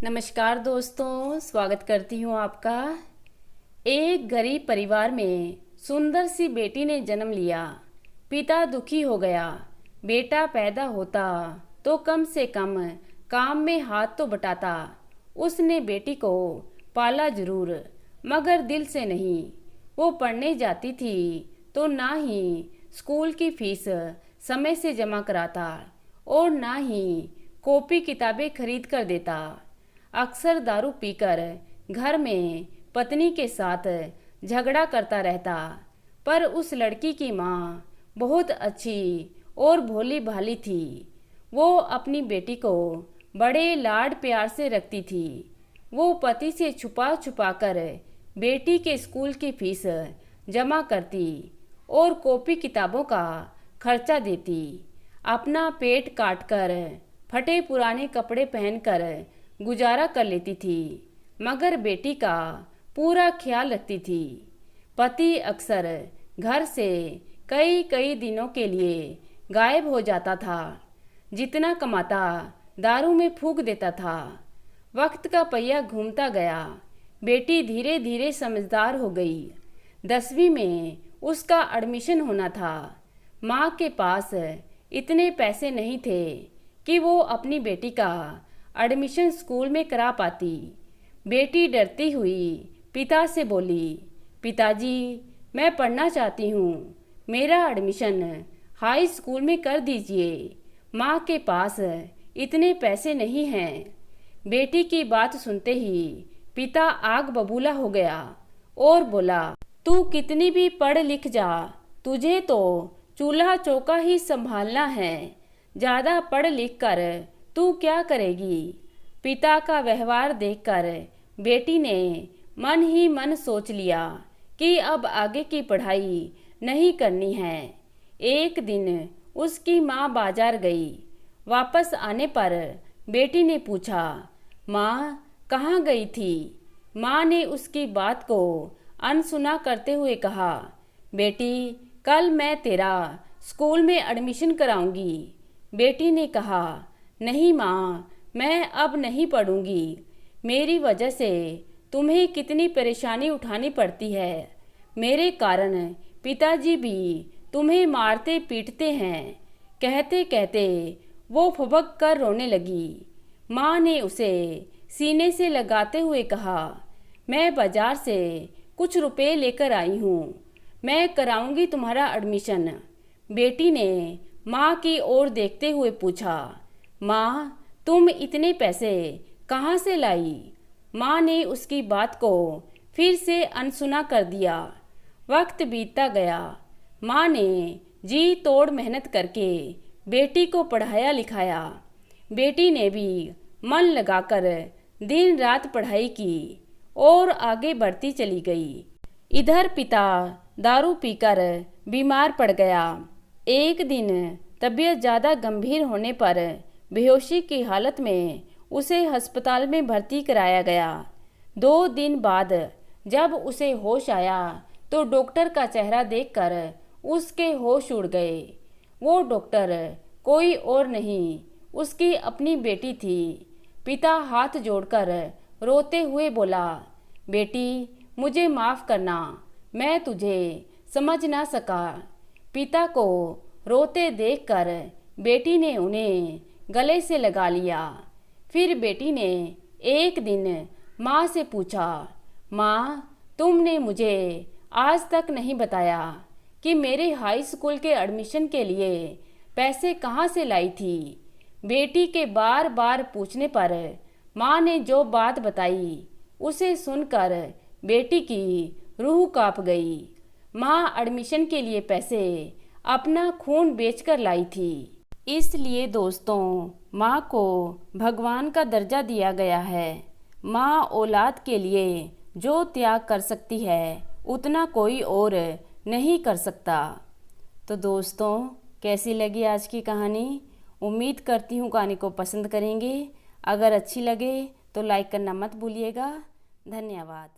नमस्कार दोस्तों, स्वागत करती हूँ आपका। एक गरीब परिवार में सुंदर सी बेटी ने जन्म लिया। पिता दुखी हो गया। बेटा पैदा होता तो कम से कम काम में हाथ तो बटाता। उसने बेटी को पाला जरूर, मगर दिल से नहीं। वो पढ़ने जाती थी तो ना ही स्कूल की फीस समय से जमा कराता और ना ही कॉपी किताबें खरीद कर देता। अक्सर दारू पीकर घर में पत्नी के साथ झगड़ा करता रहता। पर उस लड़की की माँ बहुत अच्छी और भोली भाली थी। वो अपनी बेटी को बड़े लाड प्यार से रखती थी। वो पति से छुपा छुपा कर बेटी के स्कूल की फीस जमा करती और कॉपी किताबों का खर्चा देती। अपना पेट काट कर फटे पुराने कपड़े पहनकर गुजारा कर लेती थी, मगर बेटी का पूरा ख्याल रखती थी। पति अक्सर घर से कई कई दिनों के लिए गायब हो जाता था। जितना कमाता दारू में फूंक देता था। वक्त का पहिया घूमता गया। बेटी धीरे धीरे समझदार हो गई। 10वीं में उसका एडमिशन होना था। माँ के पास इतने पैसे नहीं थे कि वो अपनी बेटी का एडमिशन स्कूल में करा पाती। बेटी डरती हुई पिता से बोली, पिताजी, मैं पढ़ना चाहती हूँ, मेरा एडमिशन हाई स्कूल में कर दीजिए। माँ के पास इतने पैसे नहीं हैं। बेटी की बात सुनते ही पिता आग बबूला हो गया और बोला, तू कितनी भी पढ़ लिख जा, तुझे तो चूल्हा चौका ही संभालना है। ज़्यादा पढ़ लिख कर तू क्या करेगी? पिता का व्यवहार देखकर बेटी ने मन ही मन सोच लिया कि अब आगे की पढ़ाई नहीं करनी है। एक दिन उसकी माँ बाजार गई। वापस आने पर बेटी ने पूछा, माँ कहाँ गई थी? माँ ने उसकी बात को अनसुना करते हुए कहा, बेटी, कल मैं तेरा स्कूल में एडमिशन कराऊंगी। बेटी ने कहा, नहीं माँ, मैं अब नहीं पढ़ूंगी। मेरी वजह से तुम्हें कितनी परेशानी उठानी पड़ती है। मेरे कारण पिताजी भी तुम्हें मारते पीटते हैं। कहते कहते वो फुबक कर रोने लगी। माँ ने उसे सीने से लगाते हुए कहा, मैं बाजार से कुछ रुपए लेकर आई हूँ, मैं कराऊंगी तुम्हारा एडमिशन। बेटी ने माँ की ओर देखते हुए पूछा, माँ, तुम इतने पैसे कहाँ से लाई? माँ ने उसकी बात को फिर से अनसुना कर दिया। वक्त बीतता गया। माँ ने जी तोड़ मेहनत करके बेटी को पढ़ाया लिखाया। बेटी ने भी मन लगाकर दिन रात पढ़ाई की और आगे बढ़ती चली गई। इधर पिता दारू पीकर बीमार पड़ गया। एक दिन तबीयत ज़्यादा गंभीर होने पर बेहोशी की हालत में उसे अस्पताल में भर्ती कराया गया। 2 दिन बाद जब उसे होश आया तो डॉक्टर का चेहरा देखकर उसके होश उड़ गए। वो डॉक्टर कोई और नहीं, उसकी अपनी बेटी थी। पिता हाथ जोड़कर रोते हुए बोला, बेटी, मुझे माफ़ करना, मैं तुझे समझ ना सका। पिता को रोते देखकर बेटी ने उन्हें गले से लगा लिया। फिर बेटी ने एक दिन माँ से पूछा, माँ, तुमने मुझे आज तक नहीं बताया कि मेरे हाई स्कूल के एडमिशन के लिए पैसे कहाँ से लाई थी। बेटी के बार बार पूछने पर माँ ने जो बात बताई उसे सुनकर बेटी की रूह कांप गई। माँ एडमिशन के लिए पैसे अपना खून बेचकर लाई थी। इसलिए दोस्तों, माँ को भगवान का दर्जा दिया गया है। माँ औलाद के लिए जो त्याग कर सकती है उतना कोई और नहीं कर सकता। तो दोस्तों, कैसी लगी आज की कहानी? उम्मीद करती हूँ कहानी को पसंद करेंगे। अगर अच्छी लगे तो लाइक करना मत भूलिएगा। धन्यवाद।